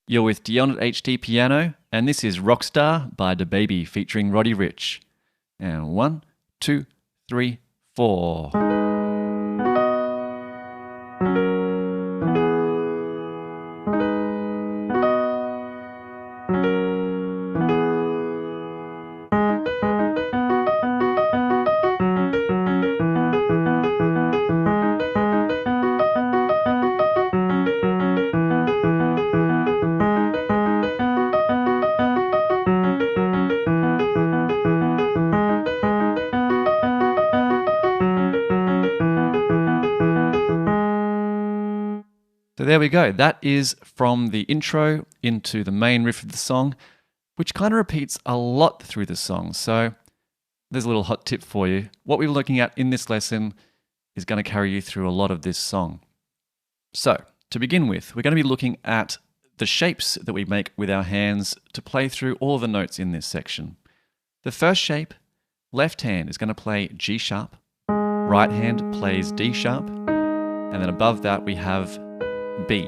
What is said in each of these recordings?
You're with Dion at HD Piano, and this is Rockstar by DaBaby featuring Roddy Ricch. And 1, 2, 3, 4. So there we go. That is from the intro into the main riff of the song, which kind of repeats a lot through the song. So there's a little hot tip for you. What we're looking at in this lesson is going to carry you through a lot of this song. So to begin with, we're going to be looking at the shapes that we make with our hands to play through all the notes in this section. The first shape, left hand, is going to play G sharp, right hand plays D sharp, and then above that we have B.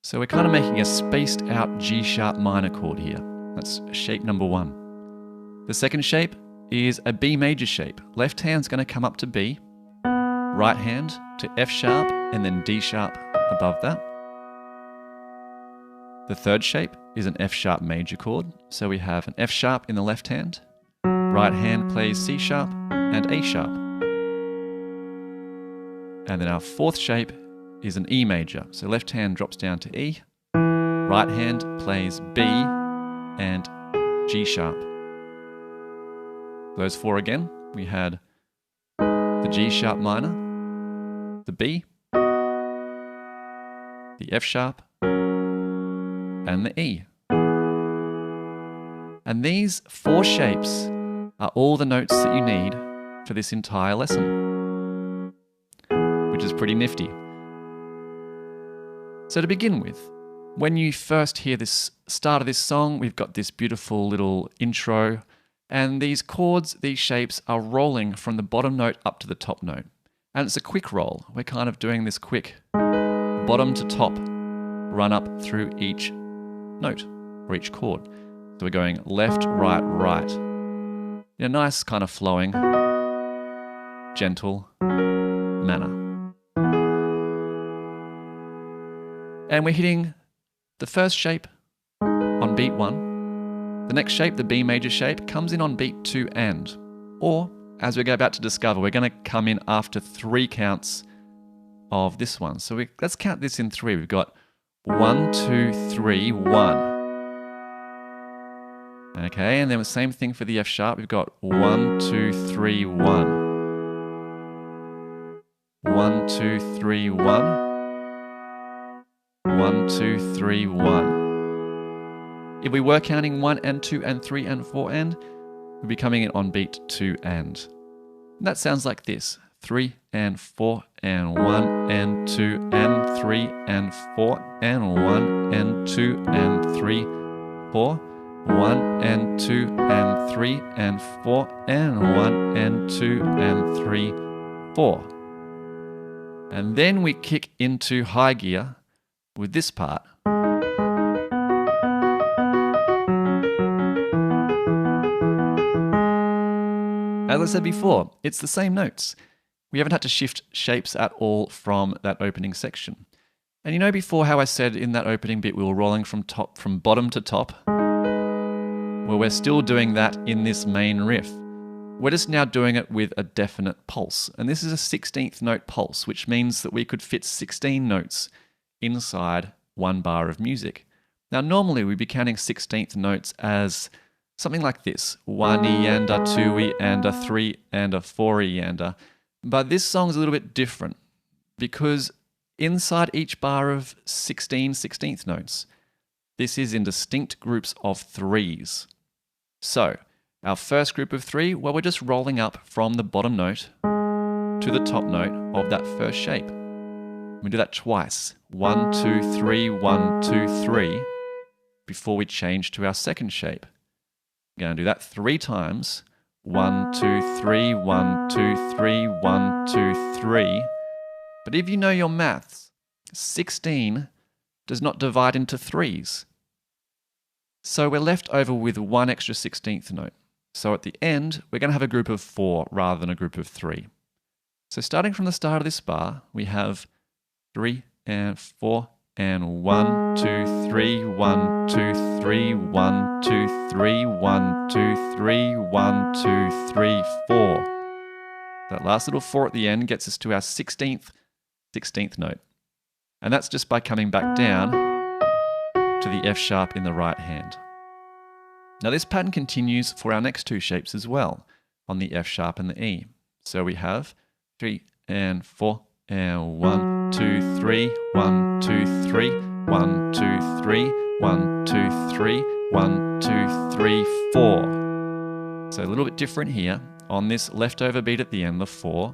So we're kind of making a spaced out G sharp minor chord here. That's shape number 1. The second shape is a B major shape. Left hand's going to come up to B, right hand to F sharp, and then D sharp above that. The third shape is an F sharp major chord. So we have an F sharp in the left hand, right hand plays C sharp and A sharp. And then our fourth shape is an E major. So left hand drops down to E, right hand plays B and G sharp. Those 4 again, we had the G sharp minor, the B, the F sharp, and the E. And these 4 shapes are all the notes that you need for this entire lesson, which is pretty nifty. So to begin with, when you first hear this start of this song, we've got this beautiful little intro, and these chords, these shapes are rolling from the bottom note up to the top note. And it's a quick roll. We're kind of doing this quick bottom to top run up through each note or each chord. So we're going left, right, right in a nice kind of flowing, gentle manner. And we're hitting the first shape on beat 1. The next shape, the B major shape, comes in on beat 2 and. Or, as we're about to discover, we're going to come in after 3 counts of this one. So let's count this in 3. We've got 1, 2, 3, 1. Okay, and then the same thing for the F sharp. We've got 1, 2, 3, 1. 1, 2, 3, 1. 1, 2, 3, 1. If we were counting 1 and 2 and 3 and 4 and, we'd be coming in on beat 2 and. And that sounds like this. 3 and 4 and 1 and 2 and 3 and 4 and 1 and 2 and 3, 4. 1 and 2 and 3 and 4 and 1 and 2 and 3, 4. And then we kick into high gear with this part. As I said before, it's the same notes. We haven't had to shift shapes at all from that opening section. And you know before how I said in that opening bit we were rolling from bottom to top? Well, we're still doing that in this main riff. We're just now doing it with a definite pulse. And this is a 16th note pulse, which means that we could fit 16 notes inside 1 bar of music. Now normally we'd be counting 16th notes as something like this: 1 E and a 2 E and a 3 and a 4 E and a. But this song's a little bit different because inside each bar of 16 16th notes, this is in distinct groups of 3s. So our first group of 3, well, we're just rolling up from the bottom note to the top note of that first shape. We do that twice. 1, 2, 3, 1, 2, 3, before we change to our second shape. We're going to do that 3 times. 1, 2, 3, 1, 2, 3, 1, 2, 3. But if you know your maths, 16 does not divide into threes. So we're left over with one extra 16th note. So at the end, we're going to have a group of 4 rather than a group of 3. So starting from the start of this bar, we have 3 and 4 and 1, 2, 3, 1, 2, 3, 1, 2, 3, 1, 2, 3, 1, 2, 3, 4. That last little 4 at the end gets us to our 16th note. And that's just by coming back down to the F sharp in the right hand. Now this pattern continues for our next 2 shapes as well, on the F sharp and the E. So we have 3 and 4 and 1, 2, 3, 1, 2, 3, 1, 2, 3, 1, 2, 3, 1, 2, 3, 4. So a little bit different here. On this leftover beat at the end, the 4,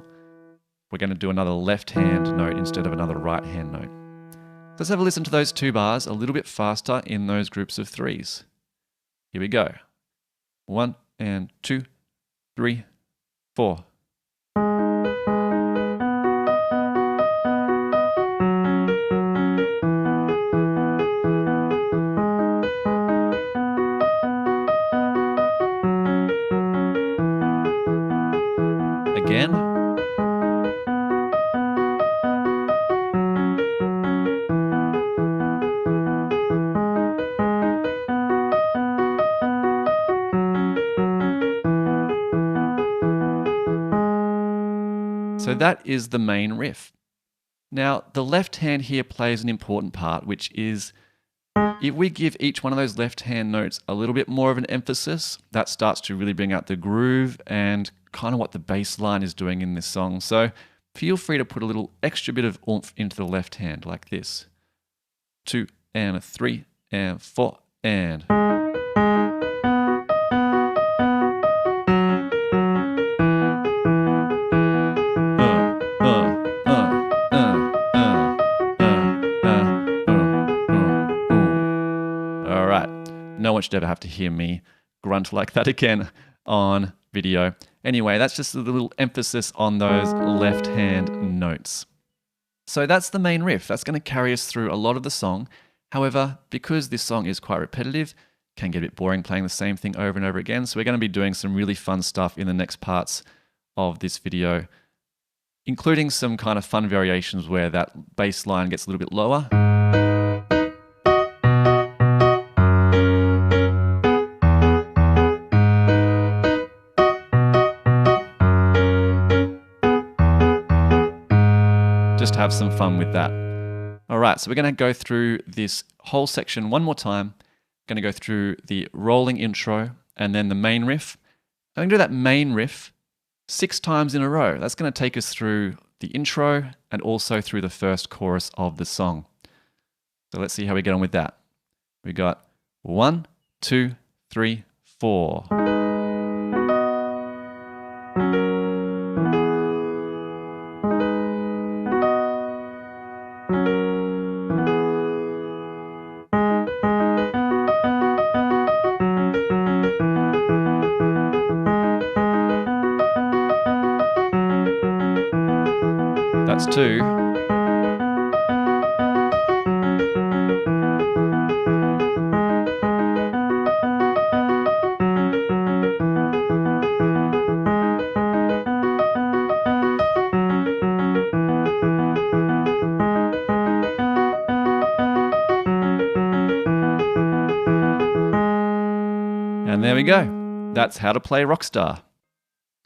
we're going to do another left hand note instead of another right hand note. Let's have a listen to those 2 bars a little bit faster in those groups of 3s. Here we go. 1 and 2, 3, 4. Again. So that is the main riff. Now, the left hand here plays an important part, which is if we give each one of those left hand notes a little bit more of an emphasis, that starts to really bring out the groove and kind of what the bass line is doing in this song. So feel free to put a little extra bit of oomph into the left hand like this. 2 and 3 and 4 and... No one should ever have to hear me grunt like that again on video. Anyway, that's just a little emphasis on those left hand notes. So that's the main riff. That's going to carry us through a lot of the song. However, because this song is quite repetitive, can get a bit boring playing the same thing over and over again. So we're going to be doing some really fun stuff in the next parts of this video, including some kind of fun variations where that bass line gets a little bit lower. Just have some fun with that. All right, so we're going to go through this whole section one more time. Going to go through the rolling intro and then the main riff. I'm going to do that main riff 6 times in a row. That's going to take us through the intro and also through the first chorus of the song. So let's see how we get on with that. We got 1, 2, 3, 4. That's 2. And there we go. That's how to play Rockstar.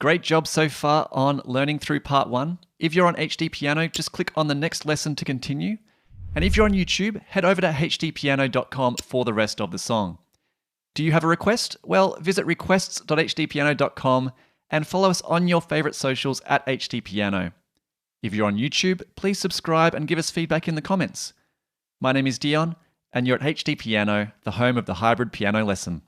Great job so far on learning through part 1. If you're on HD Piano, just click on the next lesson to continue. And if you're on YouTube, head over to hdpiano.com for the rest of the song. Do you have a request? Well, visit requests.hdpiano.com and follow us on your favorite socials at hdpiano. If you're on YouTube, please subscribe and give us feedback in the comments. My name is Dion, and you're at HD Piano, the home of the hybrid piano lesson.